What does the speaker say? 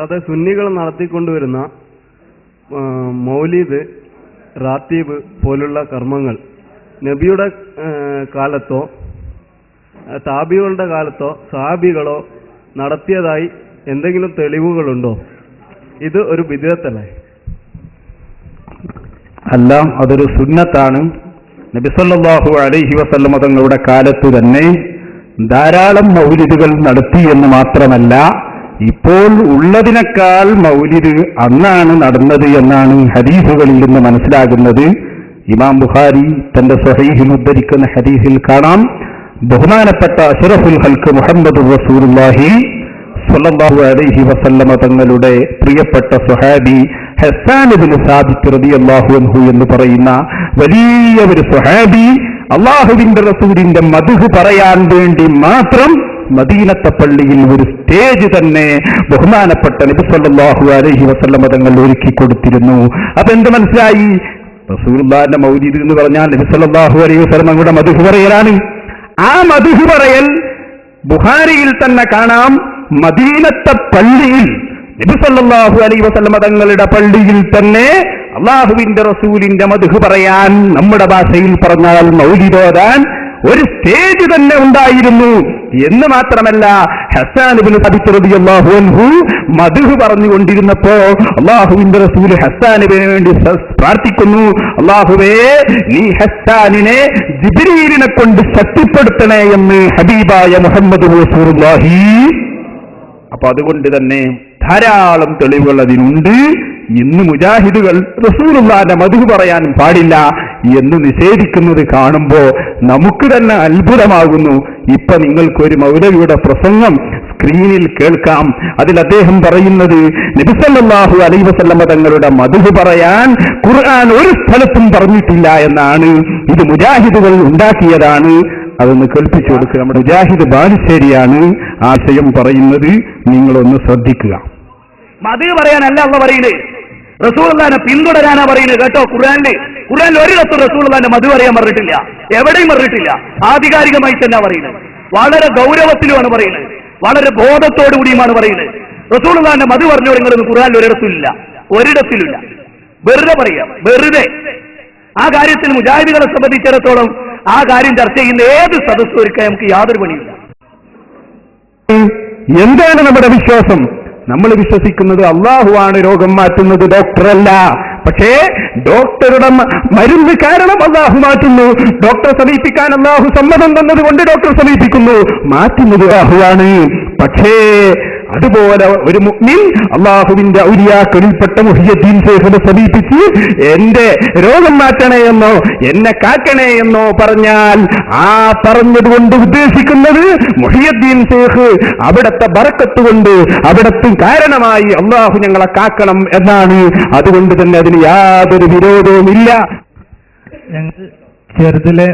അത് സുന്നികൾ നടത്തിക്കൊണ്ടുവരുന്ന മൗലിദ്, റാത്തീബ് പോലുള്ള കർമ്മങ്ങൾ നബിയുടെ കാലത്തോ താബികളുടെ കാലത്തോ സഹാബികളോ നടത്തിയതായി എന്തെങ്കിലും തെളിവുകളുണ്ടോ? ഇത് ഒരു ബിദ്അത്തല്ലേ? അല്ല, അതൊരു സുന്നത്താണ്. നബി സല്ലല്ലാഹു അലൈഹി വസല്ലം തങ്ങളുടെ കാലത്ത് തന്നെ ധാരാളം മൗലിദുകൾ നടത്തി എന്ന് മാത്രമല്ല, ഇപ്പോൾ ഉള്ളതിനേക്കാൾ മൗലിദ് അന്നാണ് നടന്നത് എന്നാണ് ഹദീസുകളിൽ നിന്ന് മനസ്സിലാകുന്നത്. ഇമാം ബുഖാരി തന്റെ സ്വഹീഹിൽ ഉദ്ധരിക്കുന്ന ഹദീസിൽ കാണാം, ബഹുമാനപ്പെട്ട അഷ്റഫുൽ ഖൽഖ് മുഹമ്മദ് റസൂലുള്ളാഹി സ്വല്ലല്ലാഹു അലൈഹി വസല്ലമ തങ്ങളുടെ പ്രിയപ്പെട്ട സ്വഹാബി ഹസ്സാൻ ഇബ്നു സാബിത്ത് റളിയല്ലാഹു അൻഹു എന്ന് പറയുന്ന വലിയ ഒരു സ്വഹാബി അല്ലാഹുവിന്റെ റസൂലിന്റെ മദ്ഹ് പറയാൻ വേണ്ടി മാത്രം മദീനത്തെ പള്ളിയിൽ ഒരു സ്റ്റേജ് തന്നെ ബഹുമാനപ്പെട്ട നബി സല്ലല്ലാഹു അലൈഹി വസല്ലമ തങ്ങൾ ഒരുക്കി കൊടുത്തിരുന്നു. അതെന്ത് മനസ്സിലായി? റസൂലുള്ളാഹിന്റെ മൗലിദ് എന്ന് പറഞ്ഞാൽ നബി സല്ലല്ലാഹു അലൈഹി വസല്ലം തങ്ങളുടെ മദ്ഹ് പറയലാണ്. ആ മദ്ഹ് പറയൽ ബുഖാരിയിൽ തന്നെ കാണാം. മദീനത്തെ പള്ളിയിൽ നബി സല്ലല്ലാഹു അലൈഹി വസല്ലം തങ്ങളുടെ പള്ളിയിൽ തന്നെ അല്ലാഹുവിന്റെ റസൂലിന്റെ മദ്ഹ് പറയാൻ, നമ്മുടെ ഭാഷയിൽ പറഞ്ഞാൽ മൗലിദ് ഓതാൻ ഒരു സ്റ്റേജ് തന്നെ ഉണ്ടായിരുന്നു. എന്ന് മാത്രമല്ല, ഹസ്സാൻ ഇബ്നു സാബിത്ത് റളിയല്ലാഹു അൻഹു മദ്ഹ് പറഞ്ഞുകൊണ്ടിരുന്നപ്പോ അല്ലാഹുവിന്റെ റസൂൽ ഹസ്സാനിന് വേണ്ടി പ്രാർത്ഥിക്കുന്നു, അല്ലാഹുവേ നീ ഹസ്സാനിനെ ജിബ്രീലിനെ കൊണ്ട് ശക്തിപ്പെടുത്തണേ എന്ന് ഹബീബായ മുഹമ്മദ് റസൂലുള്ളാഹി. അപ്പൊ അതുകൊണ്ട് തന്നെ ധാരാളം തെളിവുകൾ അതിനുണ്ട്. ഇന്ന് മുജാഹിദുകൾ റസൂലുള്ളാഹിന്റെ മദ്ഹ് പറയാൻ പാടില്ല എന്ന് നിഷേധിക്കുന്നത് കാണുമ്പോ നമുക്ക് തന്നെ അത്ഭുതമാകുന്നു. ഇപ്പൊ നിങ്ങൾക്കൊരു മൗലവിയുടെ പ്രസംഗം സ്ക്രീനിൽ കേൾക്കാം. അതിൽ അദ്ദേഹം പറയുന്നത് നബി സല്ലല്ലാഹു അലൈഹി വസല്ലം തങ്ങളുടെ മദ്ഹ് പറയാൻ ഖുർആൻ ഒരു സ്ഥലത്തും പറഞ്ഞിട്ടില്ല എന്നാണ്. ഇത് മുജാഹിദുകൾ ഉണ്ടാക്കിയതാണ്. അതൊന്ന് കേൾപ്പിച്ചു കൊടുക്കുക. നമ്മുടെ മുജാഹിദ് ബാലുശ്ശേരിയാണ് ആശയം പറയുന്നത്. നിങ്ങളൊന്ന് ശ്രദ്ധിക്കുക. മദ്ഹ് പറയാനല്ല അള്ളാഹ് പറയുന്നത്, റസൂലുള്ളാഹിനെ പിന്തുടരാനാ പറയുന്നത് കേട്ടോ. ഖുർആനിൽ ഒരിടത്തും റസൂലുള്ളാഹിന്റെ മദ്ഹ് പറയാൻ പറഞ്ഞിട്ടില്ല, എവിടെയും പറഞ്ഞിട്ടില്ല. ആധികാരികമായി തന്നെ പറയുന്നത്, വളരെ ഗൗരവത്തിലുമാണ് പറയുന്നത്, വളരെ ബോധത്തോടു കൂടിയുമാണ് പറയുന്നത്. റസൂലുള്ളാഹിന്റെ മദ്ഹ് പറഞ്ഞു നിങ്ങളൊന്നും ഖുർആനിൽ ഒരിടത്തിലില്ല. വെറുതെ പറയാം, വെറുതെ. ആ കാര്യത്തിൽ മുജാഹിദുകളെ സംബന്ധിച്ചിടത്തോളം ആ കാര്യം ചർച്ച ചെയ്യുന്ന ഏത് സദസ്സും ഒരുക്കാൻ നമുക്ക് യാതൊരു പണിയില്ല. എന്താണ് നമ്മുടെ വിശ്വാസം? നമ്മൾ വിശ്വസിക്കുന്നത് അള്ളാഹുവാണ് രോഗം മാറ്റുന്നത്, ഡോക്ടറല്ല. പക്ഷേ ഡോക്ടറുടെ മരുന്ന് കാരണം അള്ളാഹു മാറ്റുന്നു. ഡോക്ടറെ സമീപിക്കാൻ അള്ളാഹു സമ്മതം തന്നതുകൊണ്ട് ഡോക്ടർ സമീപിക്കുന്നു. മാറ്റുന്നത് അള്ളാഹുവാണ്. പക്ഷേ അതുപോലെ ഒരു മുഅ്മിൻ അള്ളാഹുവിന്റെ ഔലിയാക്കളിൽപ്പെട്ട മുഹിയുദ്ദീൻ ശൈഖിനെ സമീപിച്ച് എന്റെ രോഗം മാറ്റണേ എന്നോ എന്നെ കാക്കണേ എന്നോ പറഞ്ഞാൽ ആ പറഞ്ഞതുകൊണ്ട് ഉദ്ദേശിക്കുന്നത് മുഹിയുദ്ദീൻ ശൈഖ് അവിടത്തെ ബറക്കത്ത് കൊണ്ട് അവിടത്തെ കാരണമായി അള്ളാഹു ഞങ്ങളെ കാക്കണം എന്നാണ്. അതുകൊണ്ട് തന്നെ അതിന് യാതൊരു വിരോധവുമില്ല. ചെറുതിലെ